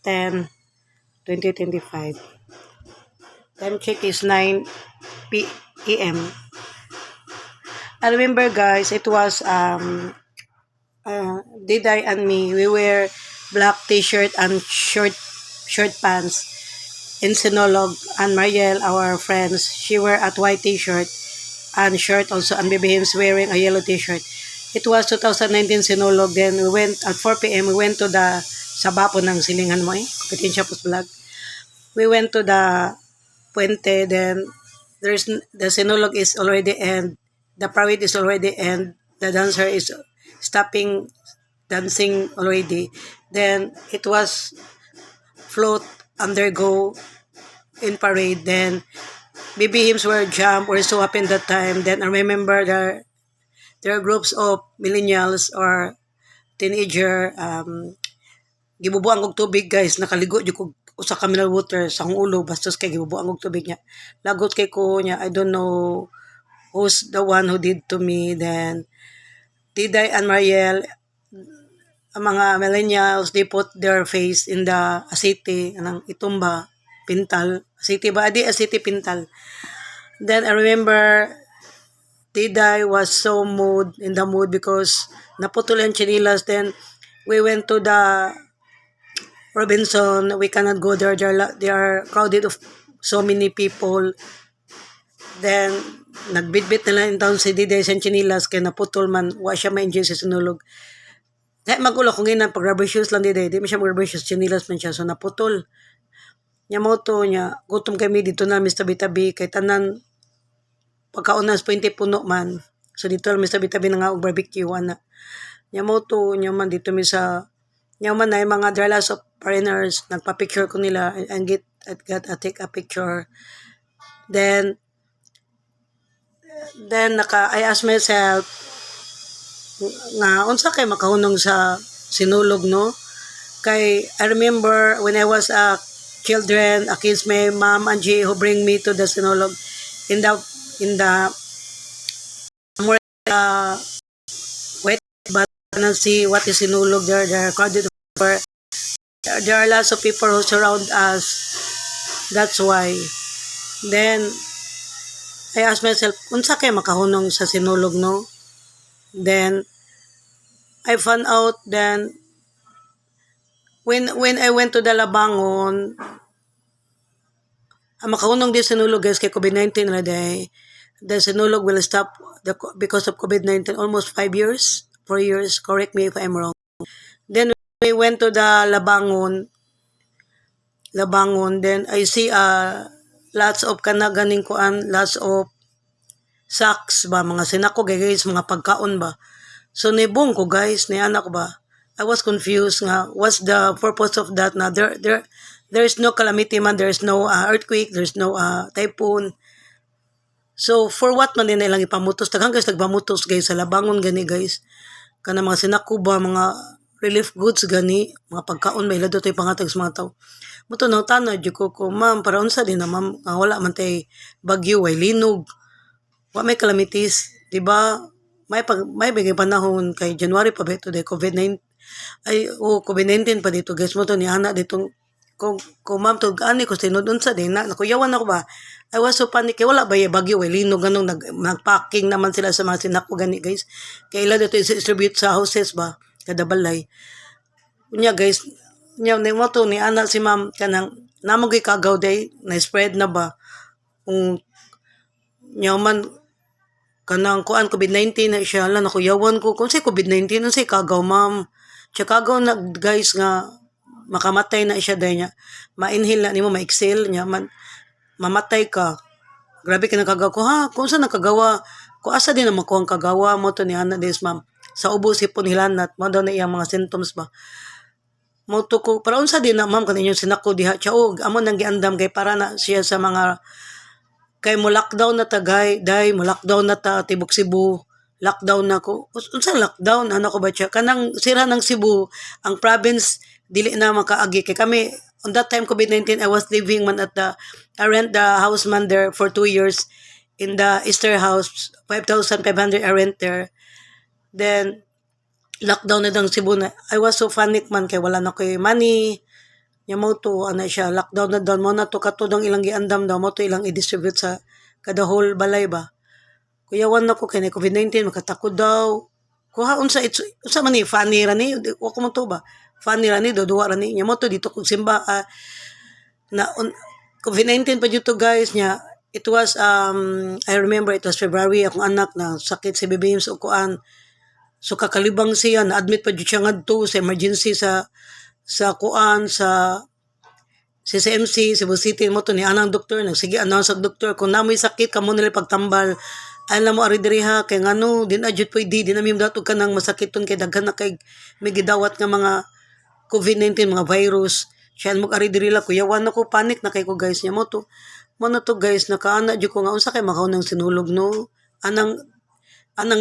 10, 2025. Time check is 9 p.m. I remember guys, it was Diday and me. We wear black t-shirt and short pants. In Sinolog, and Mariel, our friends, she wear a white t-shirt and shirt also, and Baby Hims wearing a yellow t-shirt. It was 2019 Sinolog. Then we went at 4 p.m. We went to the Sabapo ng Silingan mo Kompetensya Post Vlog. We went to the Puente. Then the Sinolog is already end. The parade is already end. The dancer is stopping dancing already. Then it was float undergo in parade. Then Baby Hims were jump. We're so happy that time. Then I remember there are groups of millennials or teenager gibubuan og tubig guys, nakaligo jud ko usa ka mineral water sa akong ulo bastos kay gibubuan og tubig niya. Lagot kay ko niya, I don't know who's the one who did to me. Then Diday and Mariel, ang mga millennials, they put their face in the asiti, anang itumba, pintal. Asiti ba? Adi, asiti pintal. Then I remember Diday was so in the mood because naputol ang chinilas. Then we went to the Robinson. We cannot go there. They are crowded of so many people. Then nagbitbit nila in town si Diday sa chinilas kaya naputol man. Wa siya ma-enjoy sa sinulog. Dahil magulo kung ina, pag rubber shoes lang Diday. Di mo siya mag-rubber shoes, chinilas man siya. So naputol. Nya mo to niya, gutom kami dito na Mr. Bitabi kay tanan pagkaunas 20 puno man. So dito Mr. Bitabi na nga og barbecue ana. Nya mo to nya man dito mi sa nya man na mga dralas of foreigners nagpa-picture ko nila and take a picture. Then I asked myself nga unsa kay makahunong sa sinulog no? Kay I remember when I was a kids, my mom and G who bring me to the Sinulog in the more wait but and see what is Sinulog there are crowded over. There are lots of people who surround us. That's why. Then I asked myself, unsa kay makahunong sa Sinulog no? Then I found out then when I went to the Labangon, ang makahunong din sinulog guys kay COVID-19 na day. The sinulog will stop because of COVID-19 almost 4 years. Correct me if I'm wrong. Then we went to the Labangon. Then I see lots of kanaganing kuan, lots of sacks ba, mga sinako guys, mga pagkaon ba. So nibong ko guys, ni anak ko ba. I was confused nga what's the purpose of that na there's no calamity man, there's no earthquake, there's no typhoon. So for what man din ilang ipamutos taghang guys nagpamutos guys sa Labangon gani guys. Kana mga sinakuba, mga relief goods gani, mga pagkaon may lado tay pangatag sa mga tawo. Muto na tanod jud ko ma'am para unsa din na ma'am wala man tay bagyo way linog. Wa may calamities, di ba? May bigay panahon kay January pa ba ito de COVID-19 COVID-19 pa dito guys mo to ni ana ditong kung ma'am to ani ko sinudon sa din na nakuyawan ako ba. I was so panic kay wala ba bagyo way linog ganung nagpacking naman sila sa mga sinako gani guys. Kay ila dito distribute sa houses ba kada balay. Unya guys, nya ni mo to ni ana si ma'am kanang namo gyud kagaw day na spread na ba. Nya man kanang kuan COVID-19 na siya la nakuyawan ko kung say COVID-19 unsay kagaw ma'am. Kagaw na guys nga makamatay na siya dahil niya ma-inhale na nimo ma-exhale niya man mamatay ka. Grabe ka nakagawa ko ha kung saan nakagawa ko asa din na makuha ang kagawa mo to ni ana des ma'am sa ubo sipon hilanat mo daw na iyang mga symptoms ba mo to ko para unsa din na ma'am kaninyo sinako diha siya amo nang giandam kay para na siya sa mga kay mo lockdown na tagay dai mo lockdown na ta tibok Cebu. Lockdown na ko. Unsa lockdown? Ano ko ba siya? Kanang sira ng Cebu, ang province, dili na makaagi. Kaya kami, on that time, COVID-19, I was living man I rent the house man there for 2 years in the Easter house, 5,500 I rent there. Then, lockdown na ng Cebu na. I was so panic man kay wala na ko'y money. nya mo to ana siya lockdown na daw mo na to katudang ilang giandam daw mo to ilang i-distribute sa kada whole balay ba. Kuyawan na ko kay COVID-19 makatakod daw. Kuha unsa unsa man ni funny ra ni wa ko man to ba. Funny ra ni do duwa ra ni nya mo to dito kog simba na COVID-19 pa dito guys nya. It was I remember it was February akong anak na sakit si BBM sa ukuan. So kakalibang siya na admit pa jud siya ngadto sa emergency sa kuan sa CCMC Cebu City mo to ni anang doktor nagsige announce sa doktor kung namoy sakit kamo nila pagtambal alam mo ari diri ha kay ngano din adjud pwede din mi datot kanang masakiton kay daghan na kay may gidawat nga mga COVID-19 mga virus siya mo ari diri la kuyawan ako panic na kay ko guys nya mo to guys nakaana jud ko nga unsa kay makaw nang sinulog no anang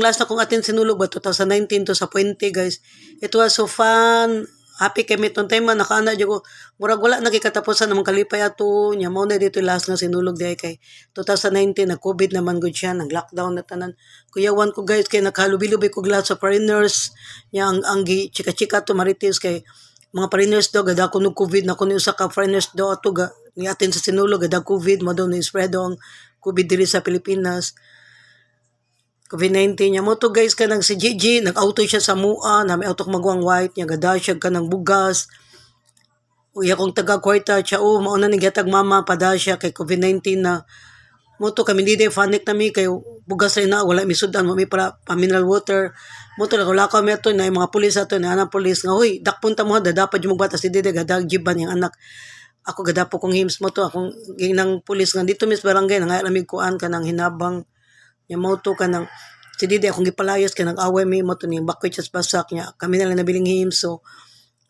last na kong atin sinulog ba 2019 to sa Puente guys it was so fun happy kami itong time man nakaana jud ko murag wala nakikatapusan namang kalipay ato nya mao na dito last nga sinulog diay kay 2019 nag COVID naman gud siya nag lockdown na tanan kuyawan ko guys kay nakalubi-lubi ko lahat sa foreigners nya ang chika-chika to marites kay mga foreigners daw gada ko ng COVID na kuno usa ka foreigners daw ato ni atin sa sinulog gada COVID mo daw ni spread ang COVID diri sa Pilipinas COVID-19 niya mo to guys kanang si Gigi nag-auto siya sa mua na may auto magwang white niya gada siya kanang bugas uya kong taga kwarta siya mao na ni gatag mama pada siya kay COVID-19 na mo to kami dide panic na mi kay bugas rin na wala mi sudan mo mi para mineral water mo to wala kami ato na mga pulis ato na anang pulis nga hoy dakpon ta mo dapat yung magbatas si dide gadag jiban yung anak ako gadapo kong hims mo to akong ginang pulis nga dito mis barangay nga lamig kuan kanang hinabang nya mo to kanang si dide akong gipalayas kanang away mi mo to ni bakwit sa basak nya kami na lang nabiling hims so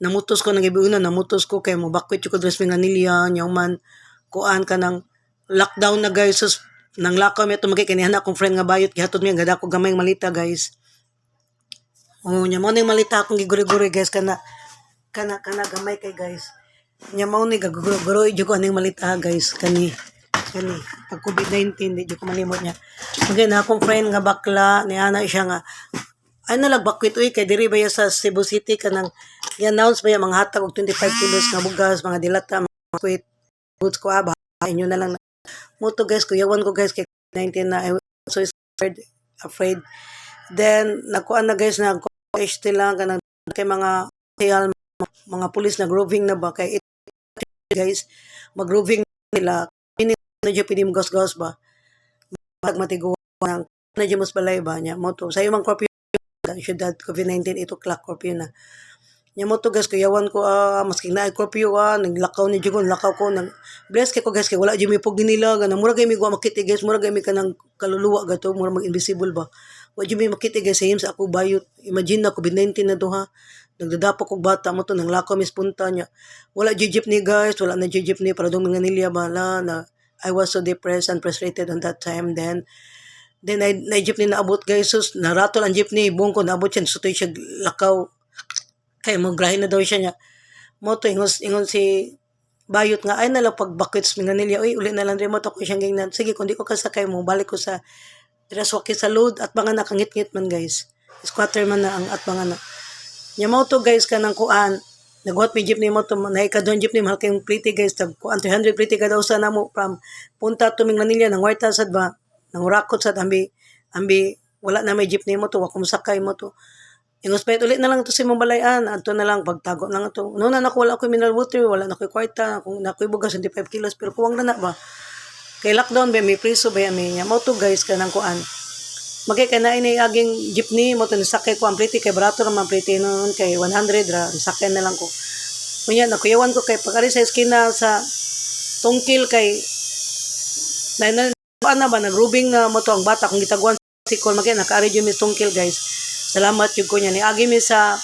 namutos ko nang ibiuna namutos ko kay mo bakwit ko dress mi nga nilya nya man kuan kanang lockdown na guys sus nang lakaw mi ato magkikinihan akong friend nga bayot gihatod mi gada ko gamay malita guys nya mo ni malita akong giguri-guri guys kana gamay kay guys nya mo ni gaguro jud ko aning malita guys kani pag COVID-19 di jud ko malimot niya magay na akong friend nga bakla ni ana siya nga ay nalagbakwit uy kay diri ba sa Cebu City kanang i-announce ba mga hatag og 25 kilos nga bugas mga dilata mga kwit goods ko ba inyo na lang mo to guys kuyawan ko guys kay 19 na I was so afraid then nakuan na guys na HT lang kanang kay mga pulis na groving na ba kay guys mag-groving nila na dyan pwede mo gas-gas ba pag matiguan na dyan mas balay ba niya mo to sa'yo mang curfew syudad COVID-19 8 o'clock curfew na nya mo to guys kuyawan ko maski na curfew naglakaw ni Jugon lakaw ko nang bless kay ko guys kay wala jud mi pug nila ganang mura gay mi go makiti guys mura gay mi kanang kaluluwa gato mura mag invisible ba wa jud mi makiti guys sa sa ako bayot imagine na COVID-19 na to ha nagdadapo kog bata mo to nang lakaw mis punta niya wala jud jeepney guys wala na jud jeepney para dong mga nilya bala na I was so depressed and frustrated on that time then na jeepney na abot guys sus naratol ang jeepney buong ko naabot siya sutoy siya lakaw kay mo grahin na daw siya niya mo to ingon si bayot nga ay nalang pagbakwits mga nilya uy uli na lang rin mo to ko siyang gingnan sige kung di ko kasakay mo balik ko sa diraswaki sa load at mga nakangit-ngit man guys squatter man na ang at mga na nya mo to guys kanang kuan nagwat mi jeepney mo to na ikadon jeepney mahal kayong pretty guys tag kuan 300 pretty kada usa na mo from punta to ming Manila nang warta sad ba nang urakot sad ambi wala na may jeepney mo to wa kumusakay mo to ingospet ulit na lang to sa imong balayan adto na lang pagtago lang ato no na nako wala ko mineral water wala na ko kwarta kung nakoy bugas 25 kilos pero kuwang na ba kay lockdown ba may preso ba mi nya mo to guys kanang kuan magay kay na ini aging jeepney mo to nisakay ko ang pretty kay barato ra man pretty noon kay 100 ra nisakay na lang ko kunya nakuyawan ko kay pagari sa eskina sa tungkil kay na ba nagrubing mo to ang bata kung gitagwan sikol magay nakaari jud mi tungkil guys salamat jud ko niya ni agi mi sa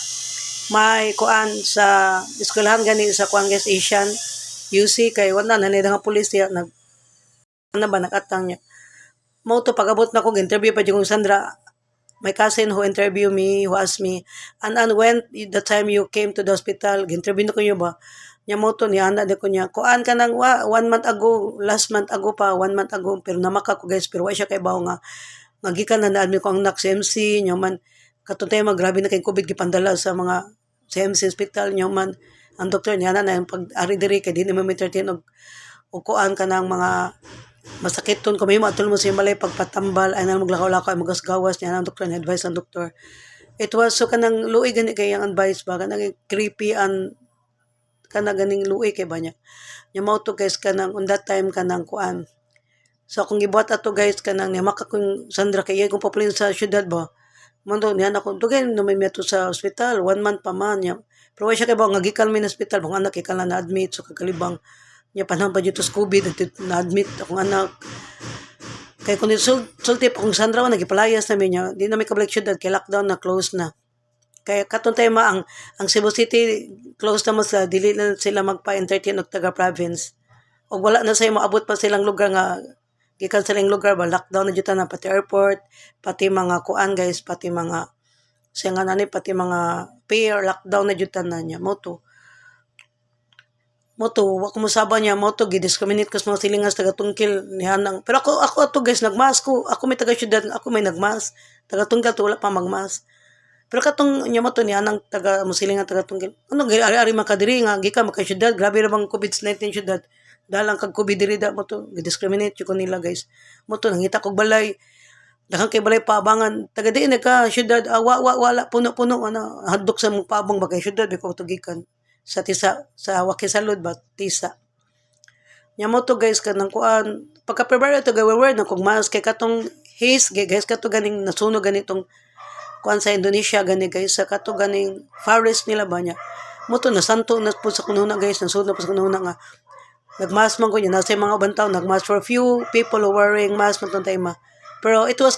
may kuan sa eskwelahan gani sa kuan guys Asian UC kay wala na nga pulis ya nag ba nakatang niya mo to pagabot na ko interview pa jud Sandra my cousin who interview me who asked me and when the time you came to the hospital interview na ko niyo ba nya mo to ni ana de ko niya kuan ka nang 1 month ago last month ago pa 1 month ago pero namaka ko guys pero wa siya kay bawo nga gikan na admit ko ang nak CMC nya man katong tayo grabe na kay COVID gipandala sa mga CMC hospital nya man ang doktor niya na yung pag-ari diri kay di naman entertain og kuan ka ng mga masakiton kung may matulong mo sa balay pagpatambal ay nang maglakaw-lakaw ay magasgawas niya ang doktor ni advice ang doktor. It was so kanang luoy gani kay ang advice ba kanang creepy and kanang ganing luoy kay ba niya. Nya mao to guys kanang on that time kanang kuan. So kung gibuhat ato guys kanang niya makakung Sandra kay kung papalin sa syudad ba. Mando niya ako tugay no may meto sa ospital 1 month pa man niya. Pero siya kay ba nga gikan mi na ospital bang anak kay kala na admit so kakalibang niya panahon pa dito sa COVID na admit akong anak. Kay kung sulti pa kung Sandra nagipalayas namin niya di na may kabalik syudad kay lockdown na close na. Kaya katong tema ang Cebu City close na mo sa dili na sila magpa-entertain og taga province. Og wala na say maabot pa silang lugar nga gikan silang lugar ba lockdown na jud na pati airport, pati mga kuan guys, pati mga siya nga nani pati mga pier lockdown na jud na niya moto wa ko musaba niya moto gi-discriminate kas mga silingas taga tungkil niya nang pero ako ato guys nagmas ko ako may taga syudad ako may nagmas taga tungkil to wala pa magmas. Pero katong nya mo to niya nang taga musilingan taga tungkil. Ano ari makadiri nga gikan maka syudad grabe ra bang COVID-19 syudad. Dalang kag COVID diri da mo to discriminate ko nila guys. Mo to nangita kog balay daghang kay balay paabangan taga diin ka syudad wala puno-puno ana hadlok sa mong paabang bagay syudad ko to gikan sa tisa sa Wakisalud ba tisa. Nya mo to guys kanang kuan pagka-prepare to gawaward na kog mas kay katong haze guys kato ganing nasunog ganitong kuan sa Indonesia gani guys sa kato ganing forest nila ba niya mo to nasanto na po sa kununa guys nasunod na po sa kununa nga nagmask man ko niya nasa mga bantaw nagmask for few people who wearing mask man tong time pero it was